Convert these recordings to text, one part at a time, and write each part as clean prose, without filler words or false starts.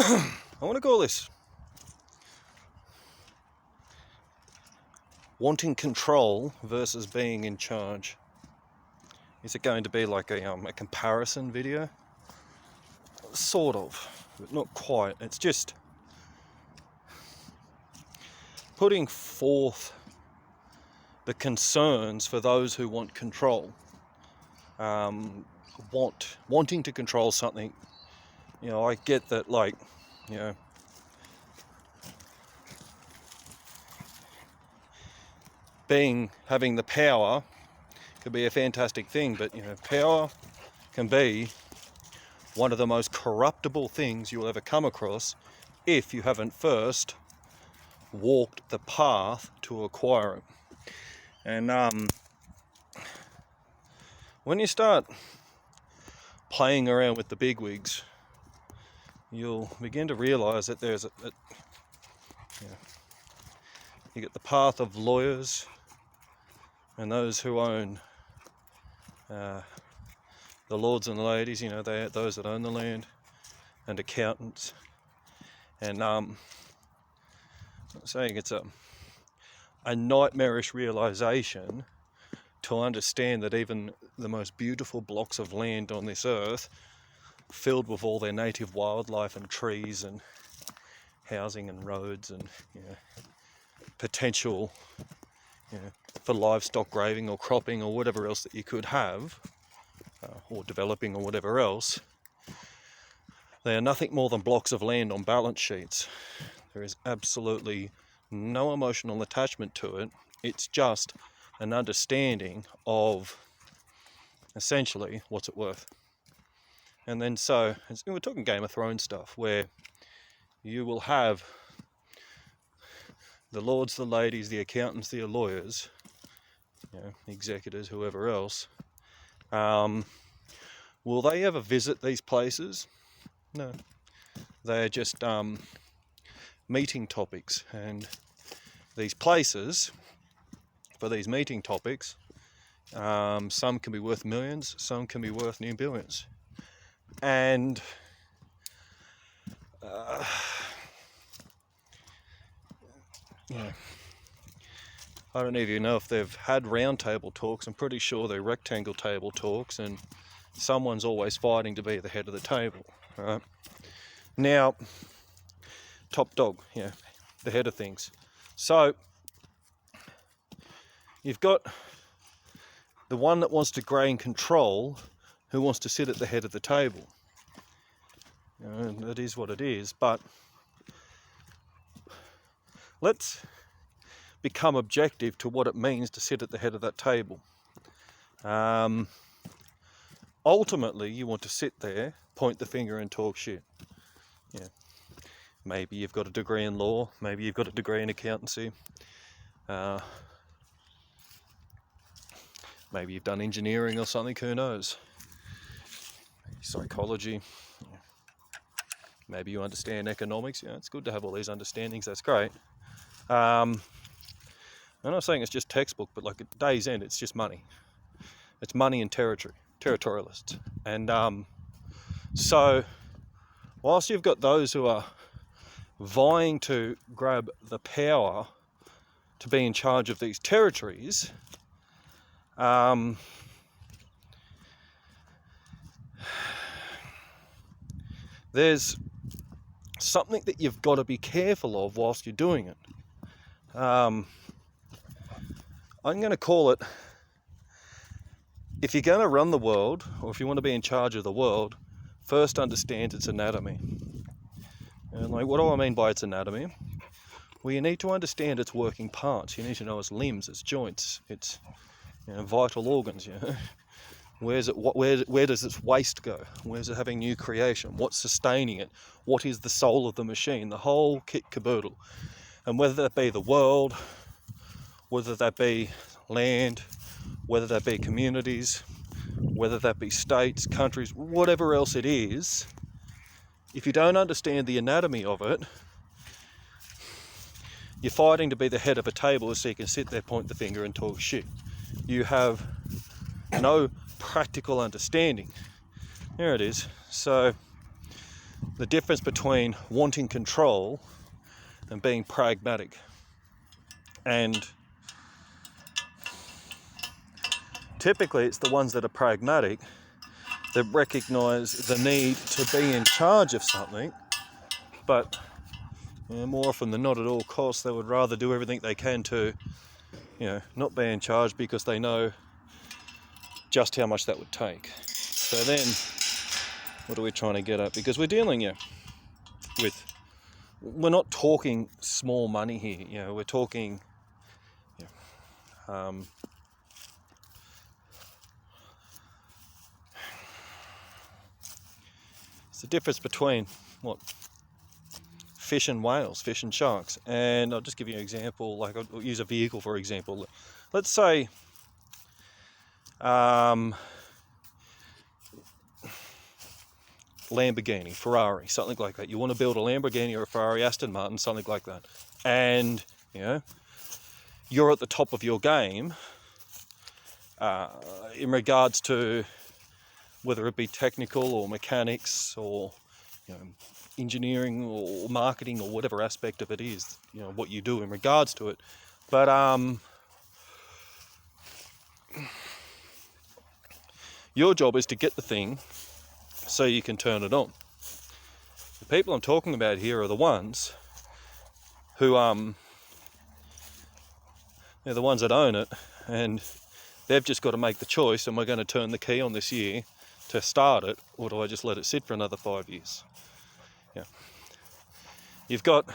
I want to call this wanting control versus being in charge. Is it going to be like a comparison video? Sort of, but not quite. It's just putting forth the concerns for those who want control, wanting to control something. You know, I get that, like, you know, having the power could be a fantastic thing, but you know, power can be one of the most corruptible things you'll ever come across if you haven't first walked the path to acquire it. And when you start playing around with the bigwigs, you'll begin to realise that there's you get the path of lawyers and those who own the lords and the ladies, you know, those that own the land, and accountants. And I'm saying it's a nightmarish realisation to understand that even the most beautiful blocks of land on this earth, filled with all their native wildlife and trees and housing and roads and, you know, potential, you know, for livestock grazing or cropping or whatever else that you could have, or developing or whatever else, they are nothing more than blocks of land on balance sheets. There is absolutely no emotional attachment to it. It's just an understanding of essentially what's it worth. And then so we're talking Game of Thrones stuff, where you will have the lords, the ladies, the accountants, the lawyers, you know, executors, whoever else. Will they ever visit these places? No. They're just meeting topics, and these places for these meeting topics, some can be worth millions, some can be worth new billions. And yeah, I don't even know if they've had round table talks. I'm pretty sure they're rectangle table talks, and someone's always fighting to be the head of the table, right? Now, top dog, yeah, the head of things. So you've got the one that wants to gain control, who wants to sit at the head of the table. You know, and it is what it is, but let's become objective to what it means to sit at the head of that table. Ultimately, you want to sit there, point the finger and talk shit. Yeah. Maybe you've got a degree in law, maybe you've got a degree in accountancy, maybe you've done engineering or something, who knows? Maybe psychology, yeah. Maybe you understand economics. Yeah, it's good to have all these understandings, that's great. I'm not saying it's just textbook, but like at day's end, it's just money. It's money and territorialists. And so whilst you've got those who are vying to grab the power to be in charge of these territories, there's something that you've got to be careful of whilst you're doing it. I'm going to call it, if you're going to run the world, or if you want to be in charge of the world, first understand its anatomy. And like, what do I mean by its anatomy? Well, you need to understand its working parts. You need to know its limbs, its joints, its, you know, vital organs. You know? Where does its waste go? Where's it having new creation? What's sustaining it? What is the soul of the machine? The whole kit caboodle. And whether that be the world, whether that be land, whether that be communities, whether that be states, countries, whatever else it is, if you don't understand the anatomy of it, you're fighting to be the head of a table so you can sit there, point the finger and talk shit. You have no practical understanding. There it is. So the difference between wanting control and being pragmatic. And typically it's the ones that are pragmatic that recognise the need to be in charge of something, but more often than not, at all costs, they would rather do everything they can to, not be in charge, because they know just how much that would take. So then, what are we trying to get at? Because we're dealing we're not talking small money here. We're talking, it's the difference between fish and whales, fish and sharks. And I'll just give you an example. Like, I'll use a vehicle for example. Let's say Lamborghini, Ferrari, something like that. You want to build a Lamborghini or a Ferrari, Aston Martin, something like that. And, you're at the top of your game in regards to whether it be technical or mechanics or, engineering or marketing or whatever aspect of it is, what you do in regards to it. But your job is to get the thing so you can turn it on. The people I'm talking about here are the ones who they're the ones that own it, and they've just got to make the choice: am I going to turn the key on this year to start it, or do I just let it sit for another 5 years? You've got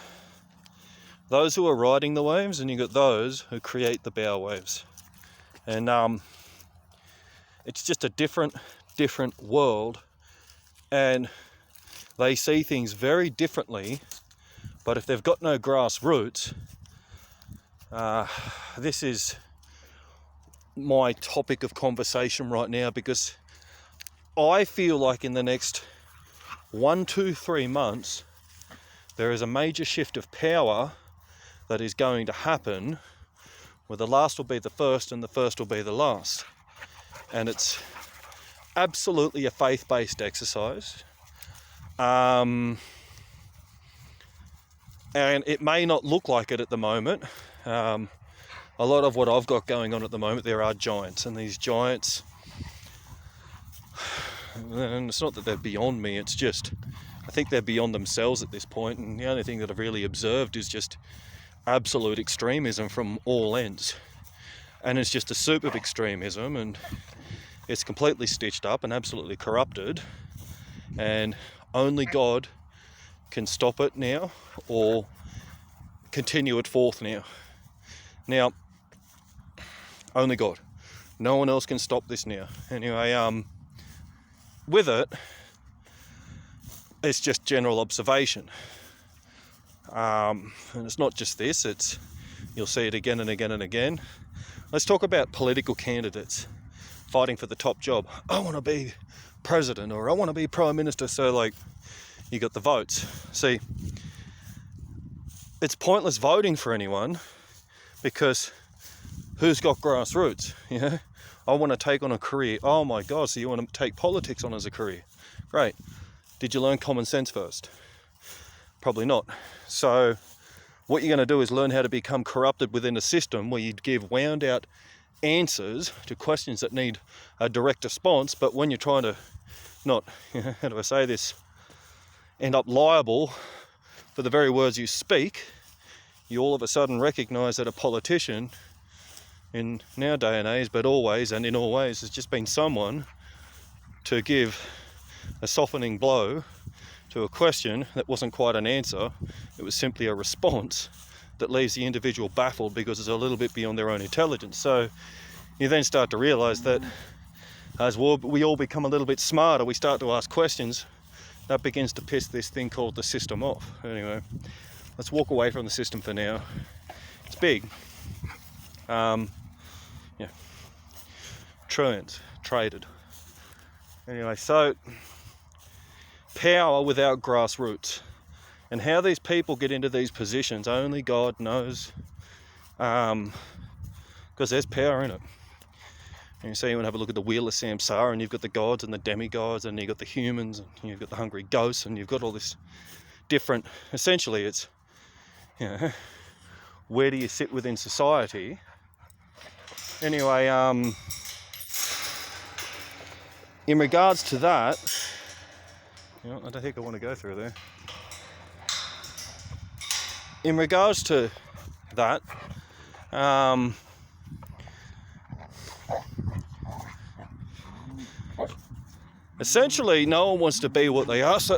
those who are riding the waves, and you've got those who create the bow waves. And it's just a different world, and they see things very differently. But if they've got no grassroots, this is my topic of conversation right now, because I feel like in the next 1, 2, 3 months, there is a major shift of power that is going to happen, where the last will be the first and the first will be the last. And it's absolutely a faith-based exercise. And it may not look like it at the moment. A lot of what I've got going on at the moment, there are giants, and these giants, and it's not that they're beyond me, it's just I think they're beyond themselves at this point, and the only thing that I've really observed is just absolute extremism from all ends. And it's just a soup of extremism, and it's completely stitched up and absolutely corrupted, and only God can stop it now or continue it forth now. Now, only God. No one else can stop this now. Anyway, with it, it's just general observation. And it's not just this, you'll see it again and again and again. Let's talk about political candidates fighting for the top job. I want to be president, or I want to be prime minister. So you got the votes. See, it's pointless voting for anyone, because who's got grassroots? I want to take on a career. Oh my God, so you want to take politics on as a career? Great. Did you learn common sense first? Probably not. So what you're going to do is learn how to become corrupted within a system where you give wound out answers to questions that need a direct response, but when you're trying to not, how do I say this, end up liable for the very words you speak, you all of a sudden recognise that a politician in now day and age, but always and in all ways, has just been someone to give a softening blow to a question that wasn't quite an answer. It was simply a response that leaves the individual baffled because it's a little bit beyond their own intelligence. So you then start to realise that as we all become a little bit smarter, we start to ask questions, that begins to piss this thing called the system off. Anyway, let's walk away from the system for now. It's big. Trillions traded. Anyway, so power without grassroots, and how these people get into these positions, only God knows, because there's power in it. And so you want to have a look at the Wheel of Samsara, and you've got the gods and the demigods, and you've got the humans, and you've got the hungry ghosts, and you've got all this different, essentially it's, where do you sit within society? Anyway, in regards to that, I don't think I want to go through there. In regards to that, essentially no one wants to be what they are. So,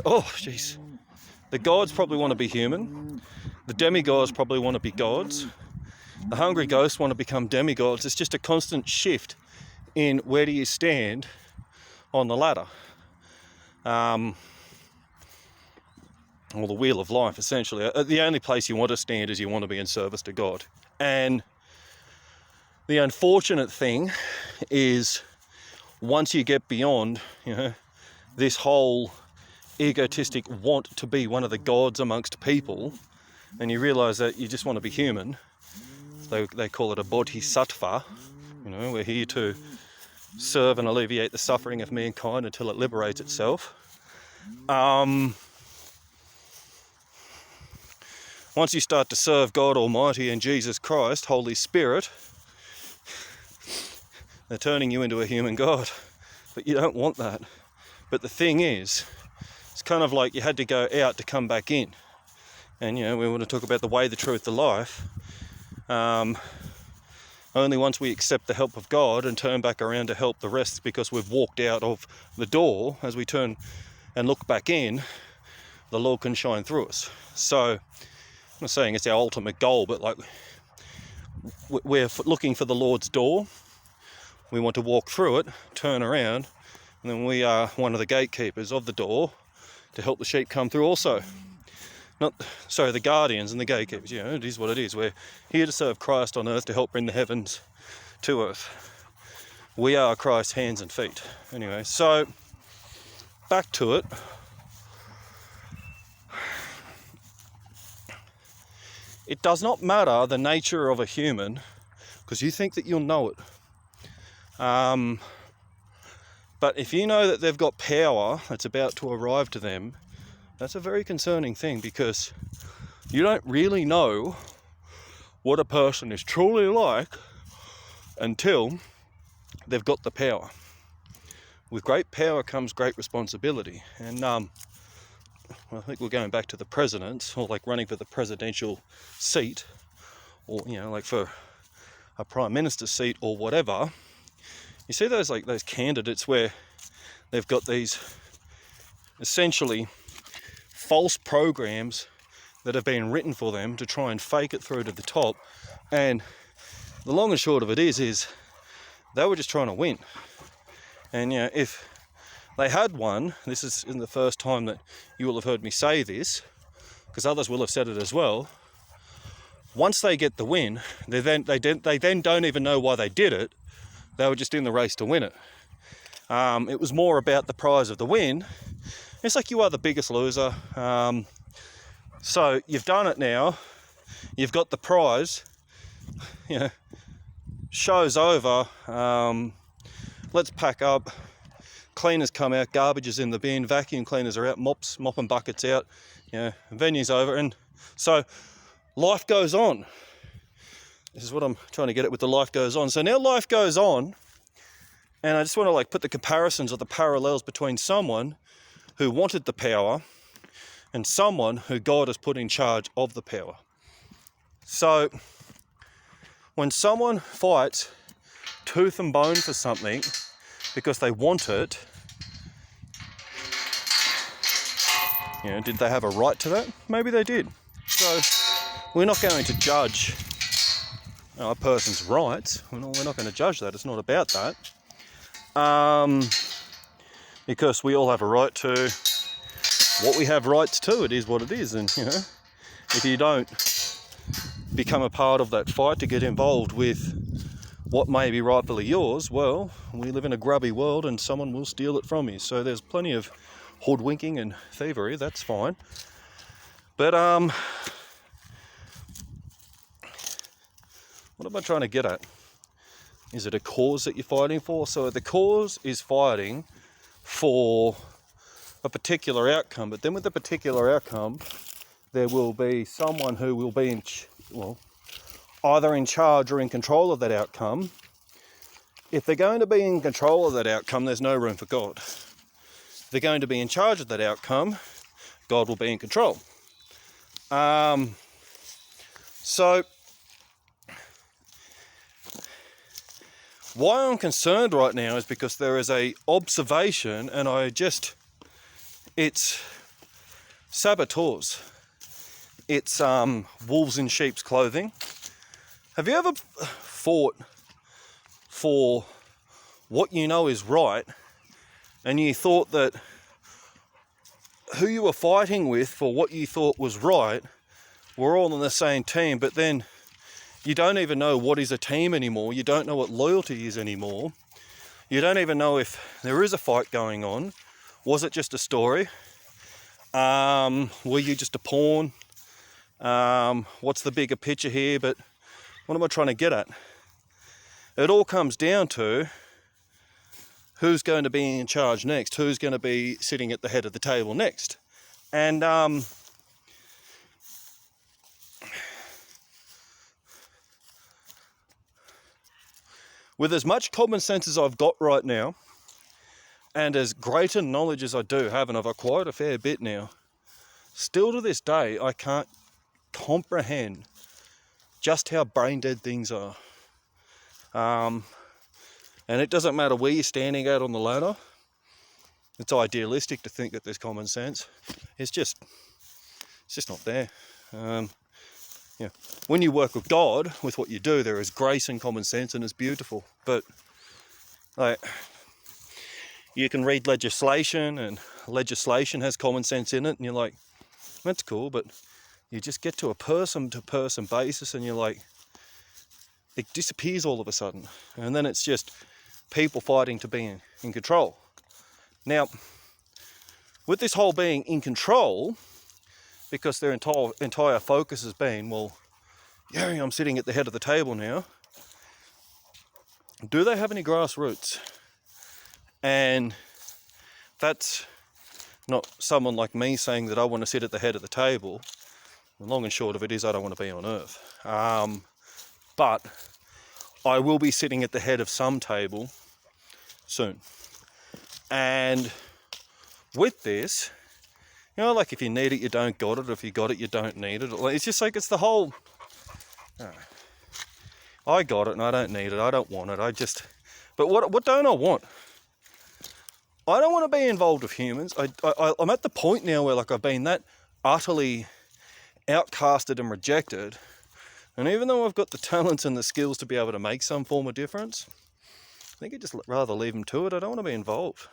the gods probably want to be human. The demigods probably want to be gods. The hungry ghosts want to become demigods. It's just a constant shift in where do you stand on the ladder. Or the wheel of life, essentially. The only place you want to stand is you want to be in service to God. And the unfortunate thing is, once you get beyond, this whole egotistic want to be one of the gods amongst people, and you realise that you just want to be human, they call it a bodhisattva. We're here to serve and alleviate the suffering of mankind until it liberates itself. Once you start to serve God Almighty and Jesus Christ, Holy Spirit, they're turning you into a human God. But you don't want that. But the thing is, it's kind of like you had to go out to come back in. And, we want to talk about the way, the truth, the life. Only once we accept the help of God and turn back around to help the rest, because we've walked out of the door, as we turn and look back in, the Lord can shine through us. So, I'm not saying it's our ultimate goal, but like, we're looking for the Lord's door. We want to walk through it, turn around, and then we are one of the gatekeepers of the door to help the sheep come through also. The guardians and the gatekeepers, it is what it is. We're here to serve Christ on earth, to help bring the heavens to earth. We are Christ's hands and feet. Anyway, so back to it. It does not matter the nature of a human, because you think that you'll know it. But if you know that they've got power that's about to arrive to them, that's a very concerning thing, because you don't really know what a person is truly like until they've got the power. With great power comes great responsibility. And I think we're going back to the presidents, or like running for the presidential seat, or like for a prime minister's seat or whatever. You see those candidates where they've got these essentially false programs that have been written for them to try and fake it through to the top. And the long and short of it is they were just trying to win. And if they had won, this isn't the first time that you will have heard me say this, because others will have said it as well. Once they get the win, they then don't even know why they did it. They were just in the race to win it. It was more about the prize of the win. It's like you are the biggest loser. So you've done it now. You've got the prize. Show's over. Let's pack up. Cleaners come out, garbage is in the bin, vacuum cleaners are out, mopping buckets out, venue's over. And so life goes on. This is what I'm trying to get at with the life goes on. So now life goes on, and I just want to put the comparisons or the parallels between someone who wanted the power and someone who God has put in charge of the power. So when someone fights tooth and bone for something because they want it, did they have a right to that? Maybe they did. So we're not going to judge a person's rights. We're not going to judge that. It's not about that. Because we all have a right to what we have rights to. It is what it is. And, if you don't become a part of that fight to get involved with what may be rightfully yours, well, we live in a grubby world and someone will steal it from you. So there's plenty of hoodwinking and thievery, that's fine. But what am I trying to get at? Is it a cause that you're fighting for? So the cause is fighting for a particular outcome, but then with the particular outcome, there will be someone who will be either in charge or in control of that outcome. If they're going to be in control of that outcome, there's no room for God. If they're going to be in charge of that outcome, God will be in control. So why I'm concerned right now is because there is a observation, and it's saboteurs. It's wolves in sheep's clothing. Have you ever fought for what you know is right, and you thought that who you were fighting with for what you thought was right were all on the same team, but then you don't even know what is a team anymore. You don't know what loyalty is anymore. You don't even know if there is a fight going on. Was it just a story? Were you just a pawn? What's the bigger picture here? But what am I trying to get at? It all comes down to who's going to be in charge next, who's going to be sitting at the head of the table next. And with as much common sense as I've got right now, and as greater knowledge as I do have, and I've acquired a fair bit now, still to this day, I can't comprehend just how brain dead things are. And it doesn't matter where you're standing at on the ladder. It's idealistic to think that there's common sense. It's just not there. When you work with God, with what you do, there is grace and common sense, and it's beautiful. But you can read legislation, and legislation has common sense in it, and you're like, that's cool, but you just get to a person-to-person basis, and you're like, it disappears all of a sudden. And then it's just people fighting to be in control. Now, with this whole being in control, because their entire focus has been, well, yeah, I'm sitting at the head of the table now. Do they have any grassroots? And that's not someone like me saying that I want to sit at the head of the table. The long and short of it is I don't want to be on earth. But I will be sitting at the head of some table soon. And with this, like if you need it, you don't got it. If you got it, you don't need it. It's just like, it's the whole, I got it and I don't need it. I don't want it. But what don't I want? I don't want to be involved with humans. I'm at the point now where I've been that utterly outcasted and rejected. And even though I've got the talents and the skills to be able to make some form of difference, I think I'd just rather leave them to it. I don't want to be involved.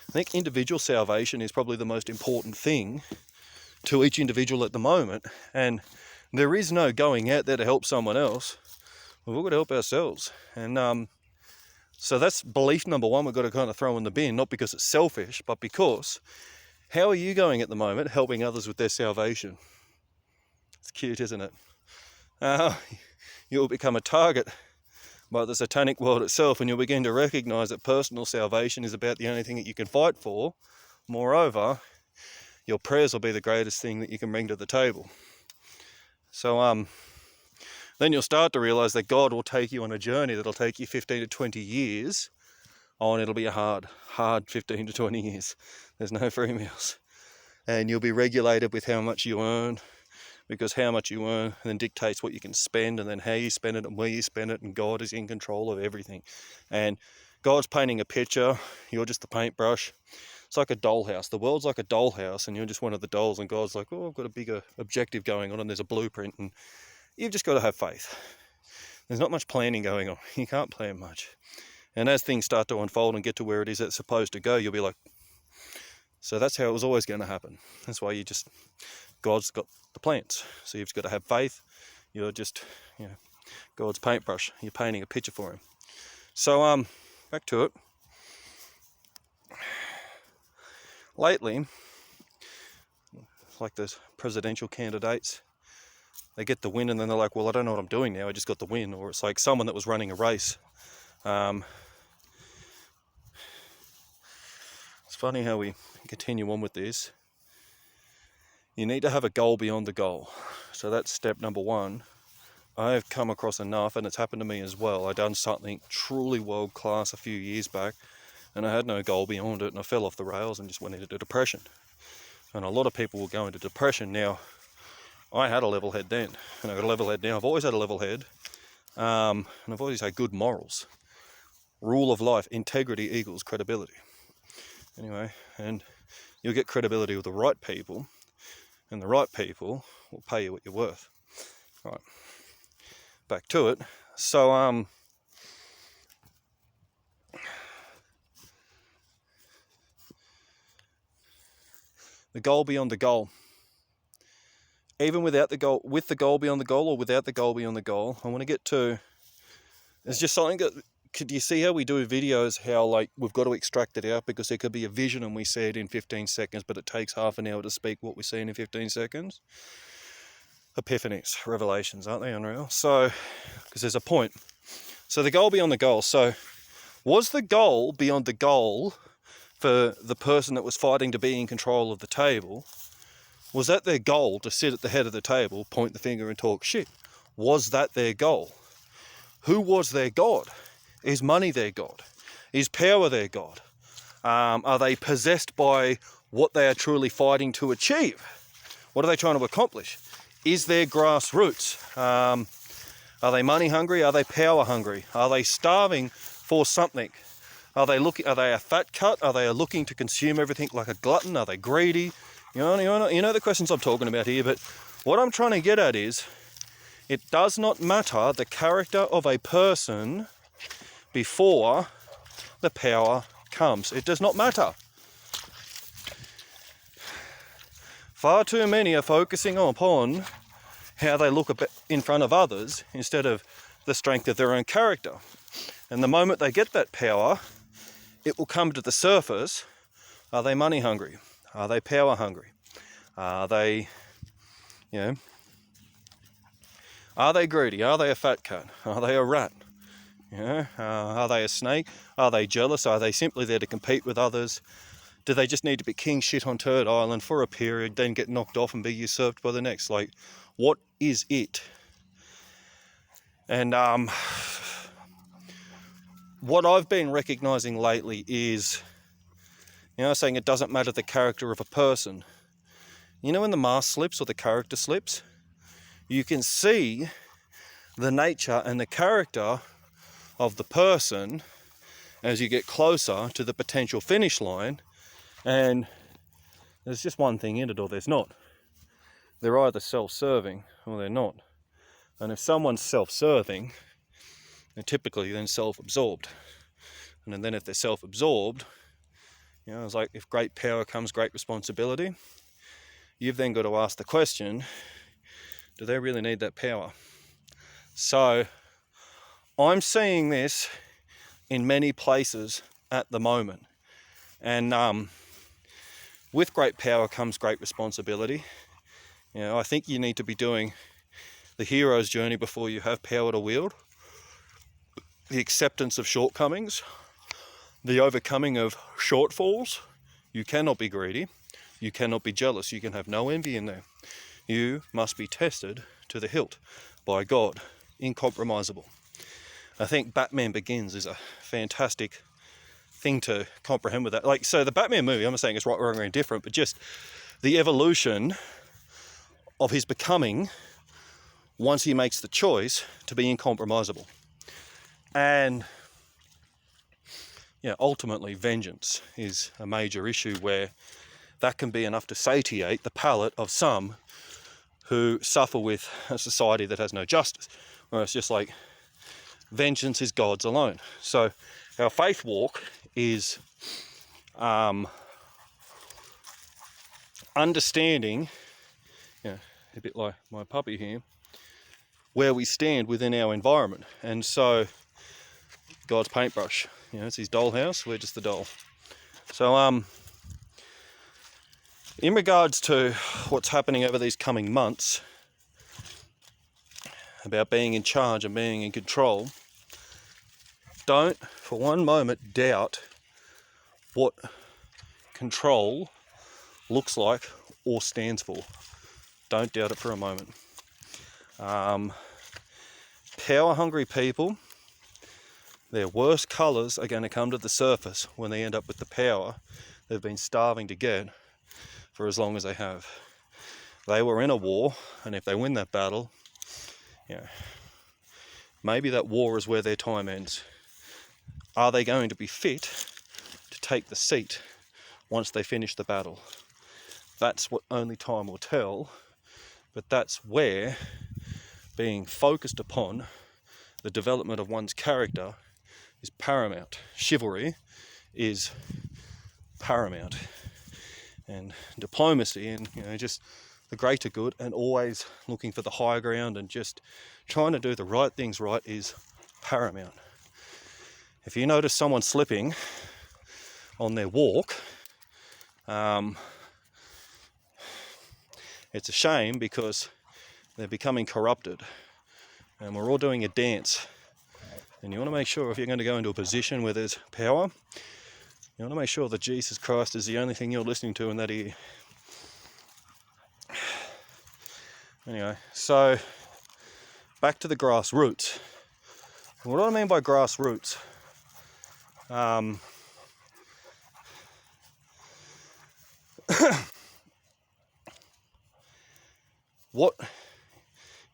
I think individual salvation is probably the most important thing to each individual at the moment. And there is no going out there to help someone else. We've all got to help ourselves. And so that's belief number one we've got to kind of throw in the bin, not because it's selfish, but because how are you going at the moment helping others with their salvation? It's cute, isn't it? You'll become a target by the satanic world itself, and you'll begin to recognize that personal salvation is about the only thing that you can fight for. Moreover, your prayers will be the greatest thing that you can bring to the table. So then you'll start to realize that God will take you on a journey that'll take you 15 to 20 years. And it'll be a hard 15 to 20 years. There's no free meals. And you'll be regulated with how much you earn, because how much you earn then dictates what you can spend, and then how you spend it and where you spend it, and God is in control of everything. And God's painting a picture, you're just the paintbrush. It's like a dollhouse. The world's like a dollhouse, and you're just one of the dolls, and God's like, oh, I've got a bigger objective going on, and there's a blueprint, and you've just got to have faith. There's not much planning going on. You can't plan much. And as things start to unfold and get to where it is it's supposed to go, you'll be like, so that's how it was always going to happen. That's why God's got the plans. So you've just got to have faith. You're just, God's paintbrush. You're painting a picture for him. So, back to it. Lately, like the presidential candidates, they get the win and then they're like, well, I don't know what I'm doing now. I just got the win. Or it's like someone that was running a race It's funny how we continue on with this. You need to have a goal beyond the goal. So that's step number one. I've come across enough, and it's happened to me as well. I done something truly world class a few years back, and I had no goal beyond it, and I fell off the rails and just went into depression. And a lot of people will go into depression. Now, I had a level head then, and I've got a level head now. I've always had a level head, and I've always had good morals. Rule of life, integrity equals credibility. Anyway, and you'll get credibility with the right people, and the right people will pay you what you're worth. Right, back to it. So, the goal beyond the goal. Even without the goal, with the goal beyond the goal, or without the goal beyond the goal, I want to get to, it's just something that, could you see how we do videos, how like we've got to extract it out, because there could be a vision and we see it in 15 seconds, but it takes half an hour to speak what we're seeing in 15 seconds. Epiphanies, revelations, aren't they unreal? So, because there's a point. So the goal beyond the goal. So was the goal beyond the goal for the person that was fighting to be in control of the table? Was that their goal, to sit at the head of the table, point the finger and talk shit? Was that their goal? Who was their God? Is money their God? Is power their God? Are they possessed by what they are truly fighting to achieve? What are they trying to accomplish? Is there grassroots? Are they money hungry? Are they power hungry? Are they starving for something? Are they a fat cut? Are they looking to consume everything like a glutton? Are they greedy? You know the questions I'm talking about here, but what I'm trying to get at is, it does not matter the character of a person before the power comes. It does not matter. Far too many are focusing upon how they look in front of others instead of the strength of their own character. And the moment they get that power, it will come to the surface. Are they money hungry? Are they power hungry? Are they, are they greedy? Are they a fat cat? Are they a rat? Are they a snake? Are they jealous? Are they simply there to compete with others? Do they just need to be king shit on Turd Island for a period, then get knocked off and be usurped by the next? Like, what is it? And what I've been recognizing lately is, saying it doesn't matter the character of a person. When the mask slips or the character slips, you can see the nature and the character of the person as you get closer to the potential finish line. And there's just one thing in it, or there's not. They're either self-serving or they're not. And if someone's self-serving, they're typically then self-absorbed. And then if they're self-absorbed, it's like, if great power comes great responsibility, you've then got to ask the question, do they really need that power? So I'm seeing this in many places at the moment. And with great power comes great responsibility. I think you need to be doing the hero's journey before you have power to wield. The acceptance of shortcomings, the overcoming of shortfalls. You cannot be greedy. You cannot be jealous. You can have no envy in there. You must be tested to the hilt by God, incompromisable. I think Batman Begins is a fantastic thing to comprehend with that. Like, so the Batman movie, I'm not saying it's right, wrong, or indifferent, but just the evolution of his becoming once he makes the choice to be incompromisable. And ultimately vengeance is a major issue where that can be enough to satiate the palate of some who suffer with a society that has no justice, where it's just like, vengeance is God's alone. So our faith walk is understanding, a bit like my puppy here, where we stand within our environment. And so God's paintbrush, it's his dollhouse, we're just the doll. So in regards to what's happening over these coming months, about being in charge and being in control, Don't for one moment doubt what control looks like or stands for. Don't doubt it for a moment. Power-hungry people, their worst colours are going to come to the surface when they end up with the power they've been starving to get for as long as they have. They were in a war, and if they win that battle, maybe that war is where their time ends. Are they going to be fit to take the seat once they finish the battle? That's what only time will tell, but that's where being focused upon the development of one's character is paramount. Chivalry is paramount, and diplomacy and just the greater good, and always looking for the higher ground and just trying to do the right things right is paramount. If you notice someone slipping on their walk, it's a shame, because they're becoming corrupted, and we're all doing a dance. And you want to make sure, if you're going to go into a position where there's power, you want to make sure that Jesus Christ is the only thing you're listening to in that ear. Anyway, so back to the grassroots. What do I mean by grassroots? I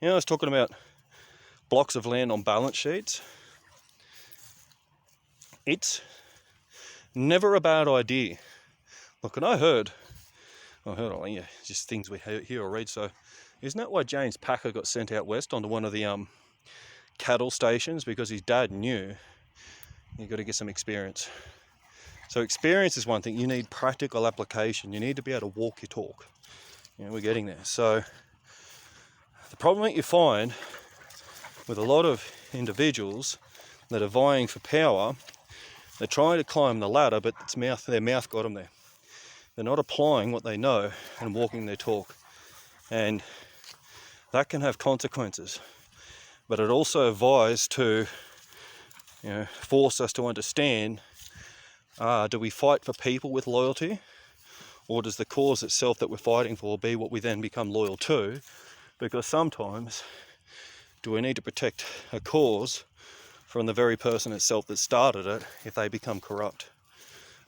was talking about blocks of land on balance sheets. It's never a bad idea. Look, and I heard, just things we hear or read. So, isn't that why James Packer got sent out west onto one of the cattle stations? Because his dad knew you've got to get some experience. So experience is one thing. You need practical application. You need to be able to walk your talk. We're getting there. So the problem that you find with a lot of individuals that are vying for power, they're trying to climb the ladder, but their mouth got them there. They're not applying what they know and walking their talk. And that can have consequences. But it also advises to force us to understand, do we fight for people with loyalty, or does the cause itself that we're fighting for be what we then become loyal to? Because sometimes, do we need to protect a cause from the very person itself that started it if they become corrupt?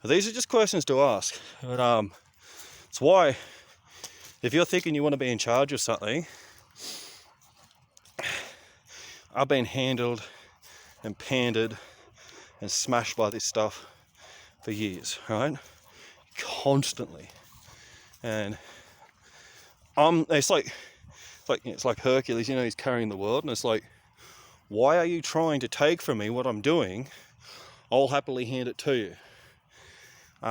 These are just questions to ask. But it's why, if you're thinking you want to be in charge of something, I've been handled and pandered and smashed by this stuff for years, right? Constantly. And it's like Hercules, he's carrying the world, and it's like, why are you trying to take from me what I'm doing? I'll happily hand it to you. So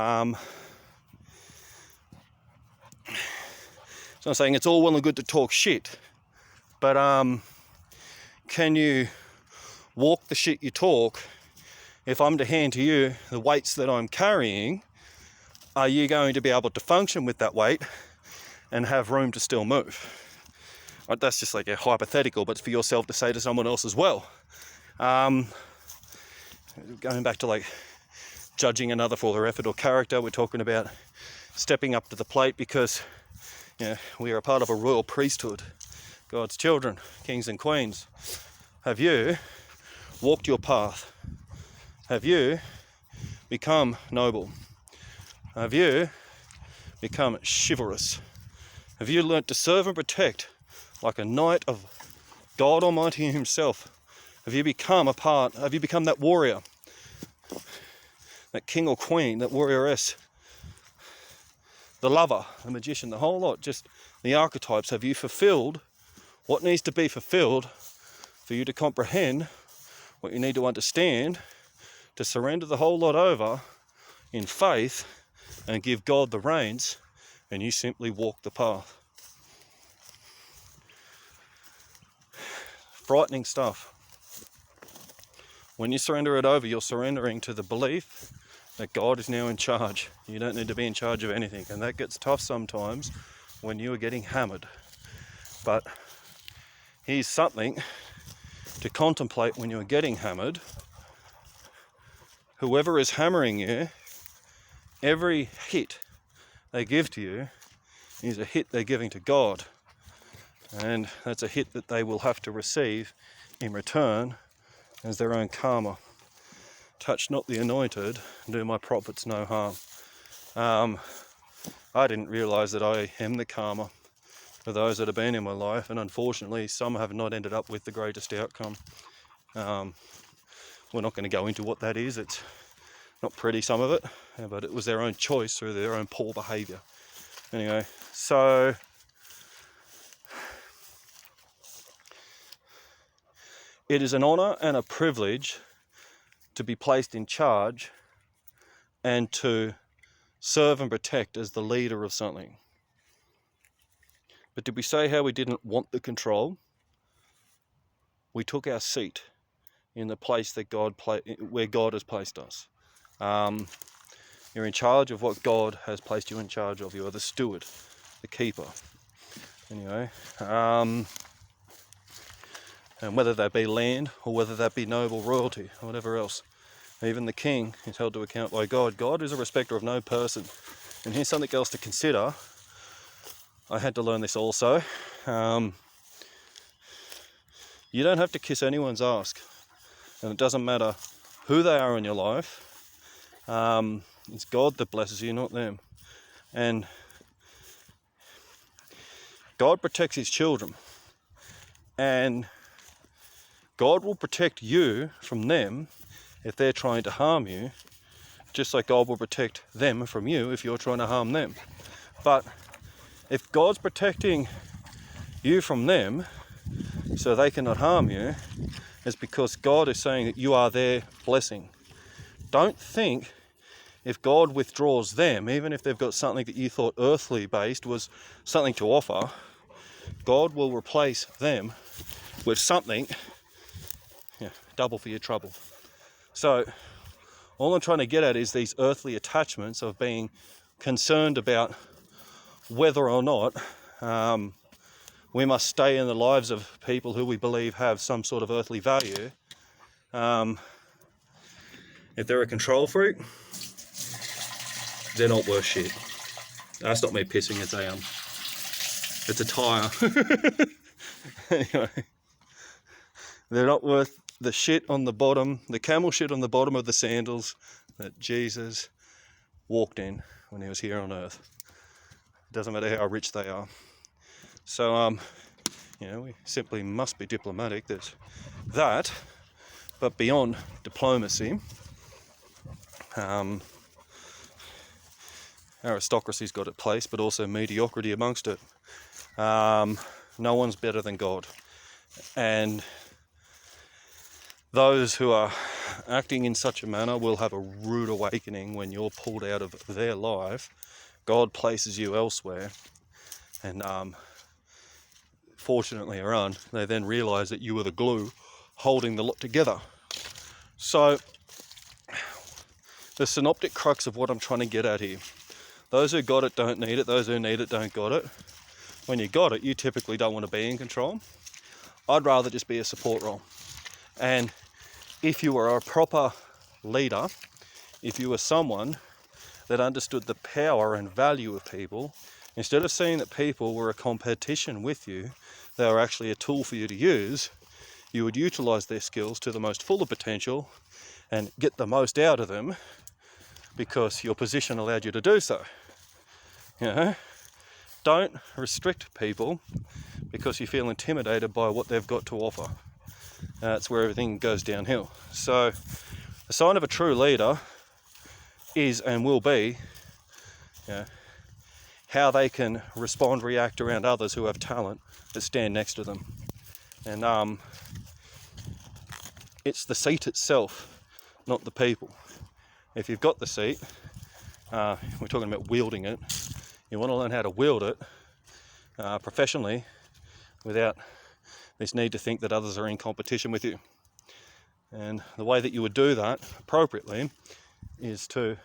I'm saying it's all well and good to talk shit, but can you walk the shit you talk? If I'm to hand to you the weights that I'm carrying, are you going to be able to function with that weight and have room to still move? Right, that's just like a hypothetical, but it's for yourself to say to someone else as well. Going back to like judging another for their effort or character, we're talking about stepping up to the plate because we are a part of a royal priesthood, God's children, kings and queens. Have you walked your path? Have you become noble? Have you become chivalrous? Have you learnt to serve and protect like a knight of God Almighty himself? Have you become that warrior, that king or queen, that warrioress, the lover, the magician, the whole lot, just the archetypes? Have you fulfilled what needs to be fulfilled for you to comprehend what you need to understand, to surrender the whole lot over in faith and give God the reins, and you simply walk the path? Frightening stuff. When you surrender it over, you're surrendering to the belief that God is now in charge. You don't need to be in charge of anything, and that gets tough sometimes when you are getting hammered. But here's something to contemplate when you're getting hammered. whoever is hammering you, every hit they give to you is a hit they're giving to God. And that's a hit that they will have to receive in return as their own karma. Touch not the anointed, do my prophets no harm. I didn't realise that I am the karma for those that have been in my life, and unfortunately some have not ended up with the greatest outcome. We're not going to go into what that is. It's not pretty, some of it, but it was their own choice through their own poor behaviour. Anyway, so it is an honour and a privilege to be placed in charge and to serve and protect as the leader of something. But did we say how we didn't want the control? We took our seat in the place that where God has placed us. You're in charge of what God has placed you in charge of. You are the steward, the keeper. Anyway, and whether that be land or whether that be noble royalty or whatever else, even the king is held to account by God. God is a respecter of no person. And here's something else to consider. I had to learn this also. You don't have to kiss anyone's ass. And it doesn't matter who they are in your life. It's God that blesses you, not them. And God protects his children. And God will protect you from them if they're trying to harm you, just like God will protect them from you if you're trying to harm them. But if God's protecting you from them so they cannot harm you, it's because God is saying that you are their blessing. Don't think if God withdraws them, even if they've got something that you thought earthly based was something to offer, God will replace them with something double for your trouble. So all I'm trying to get at is these earthly attachments of being concerned about whether or not we must stay in the lives of people who we believe have some sort of earthly value. If they're a control freak, they're not worth shit. That's not me pissing, it's a tyre. Anyway, they're not worth the shit on the bottom, the camel shit on the bottom of the sandals that Jesus walked in when he was here on earth. It doesn't matter how rich they are. So, we simply must be diplomatic. There's that, but beyond diplomacy, aristocracy's got its place, but also mediocrity amongst it. No one's better than God. And those who are acting in such a manner will have a rude awakening when you're pulled out of their life. God places you elsewhere, and fortunately or un, they then realise that you were the glue holding the lot together. So the synoptic crux of what I'm trying to get at here: those who got it don't need it, those who need it don't got it. When you got it, you typically don't want to be in control. I'd rather just be a support role. And if you were a proper leader, if you were someone that understood the power and value of people, instead of seeing that people were a competition with you, they were actually a tool for you to use, you would utilise their skills to the most full of potential and get the most out of them because your position allowed you to do so. Don't restrict people because you feel intimidated by what they've got to offer. That's where everything goes downhill. So a sign of a true leader is and will be how they can respond, react around others who have talent that stand next to them. And it's the seat itself, not the people. If you've got the seat, we're talking about wielding it, you want to learn how to wield it professionally without this need to think that others are in competition with you. And the way that you would do that appropriately is to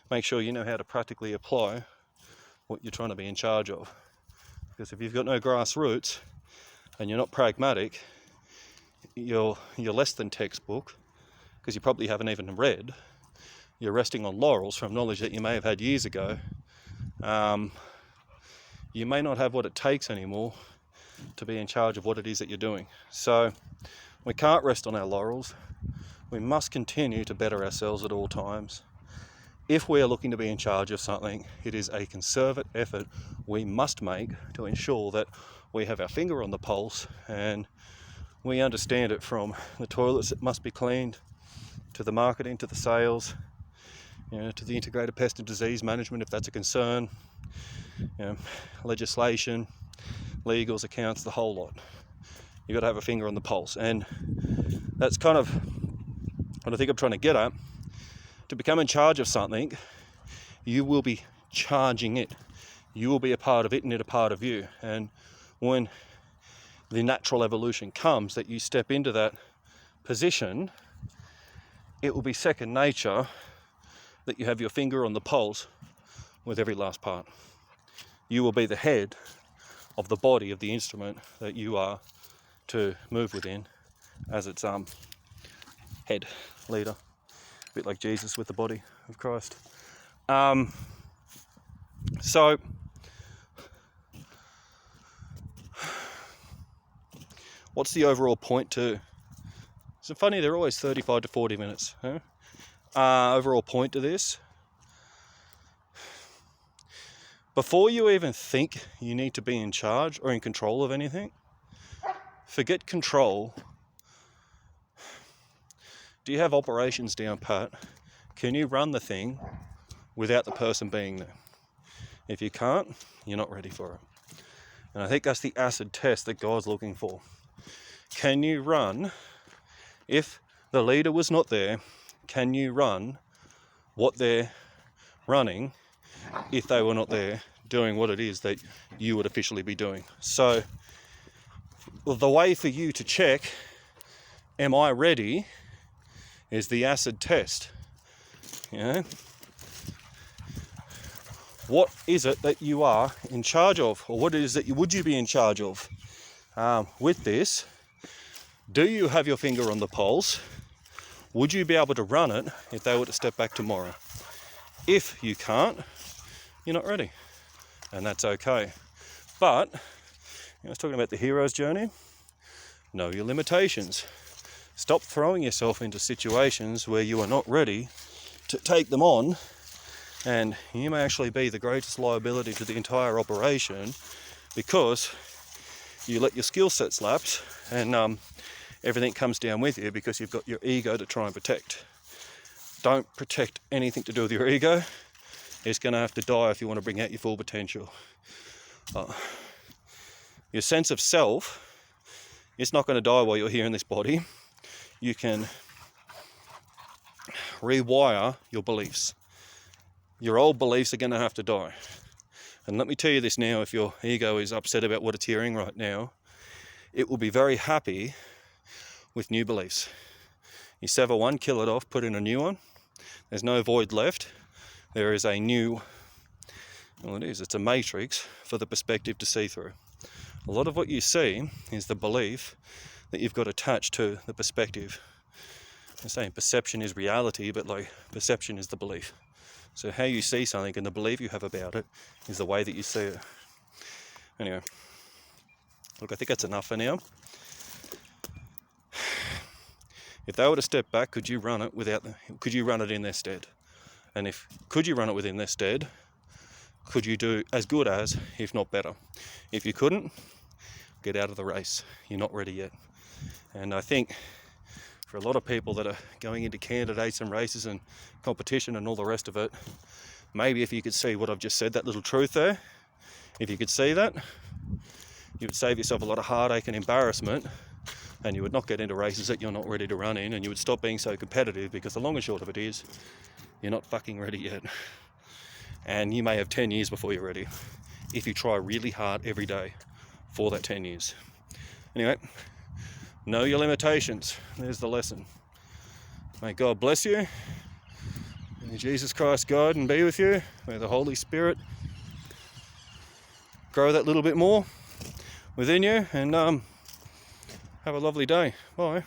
make sure you know how to practically apply what you're trying to be in charge of. Because if you've got no grassroots and you're not pragmatic, you're less than textbook, because you probably haven't even read. You're resting on laurels from knowledge that you may have had years ago. You may not have what it takes anymore to be in charge of what it is that you're doing. So we can't rest on our laurels. We must continue to better ourselves at all times. If we are looking to be in charge of something, it is a concerted effort we must make to ensure that we have our finger on the pulse and we understand it, from the toilets that must be cleaned, to the marketing, to the sales, to the integrated pest and disease management if that's a concern, legislation, legals, accounts, the whole lot. You've got to have a finger on the pulse, and that's kind of what I think I'm trying to get at. To become in charge of something, you will be charging it. You will be a part of it and it a part of you. And when the natural evolution comes that you step into that position, it will be second nature that you have your finger on the pulse with every last part. You will be the head of the body of the instrument that you are to move within as its head leader. A bit like Jesus with the body of Christ. So what's the overall point to? It's funny, they're always 35 to 40 minutes. Huh? Overall point to this. Before you even think you need to be in charge or in control of anything, forget control. Do you have operations down pat? Can you run the thing without the person being there? If you can't, you're not ready for it. And I think that's the acid test that God's looking for. Can you run, if the leader was not there, can you run what they're running if they were not there doing what it is that you would officially be doing? So the way for you to check, am I ready, is the acid test. What is it that you are in charge of, or what is it would you be in charge of? With this, do you have your finger on the pulse? Would you be able to run it if they were to step back tomorrow? If you can't, you're not ready, and that's okay. But I was talking about the hero's journey. Know your limitations. Stop throwing yourself into situations where you are not ready to take them on, and you may actually be the greatest liability to the entire operation because you let your skill sets lapse and everything comes down with you because you've got your ego to try and protect. Don't protect anything to do with your ego. It's going to have to die if you want to bring out your full potential. Your sense of self, it's not going to die while you're here in this body. You can rewire your beliefs. Your old beliefs are going to have to die. And let me tell you this now, if your ego is upset about what it's hearing right now, it will be very happy with new beliefs. You sever one, kill it off, put in a new one. There's no void left. There is a new, it's a matrix for the perspective to see through. A lot of what you see is the belief that you've got attached to the perspective. I'm saying perception is reality, but perception is the belief. So how you see something and the belief you have about it is the way that you see it. Anyway, look, I think that's enough for now. If they were to step back, could you run it could you run it in their stead? And could you run it within their stead? Could you do as good as, if not better? If you couldn't, get out of the race. You're not ready yet. And I think for a lot of people that are going into candidates and races and competition and all the rest of it, maybe if you could see what I've just said, that little truth there, if you could see that, you would save yourself a lot of heartache and embarrassment, and you would not get into races that you're not ready to run in, and you would stop being so competitive, because the long and short of it is, you're not fucking ready yet. And you may have 10 years before you're ready, if you try really hard every day for that 10 years. Anyway, know your limitations. There's the lesson. May God bless you. May Jesus Christ guide and be with you. May the Holy Spirit grow that little bit more within you, and have a lovely day. Bye.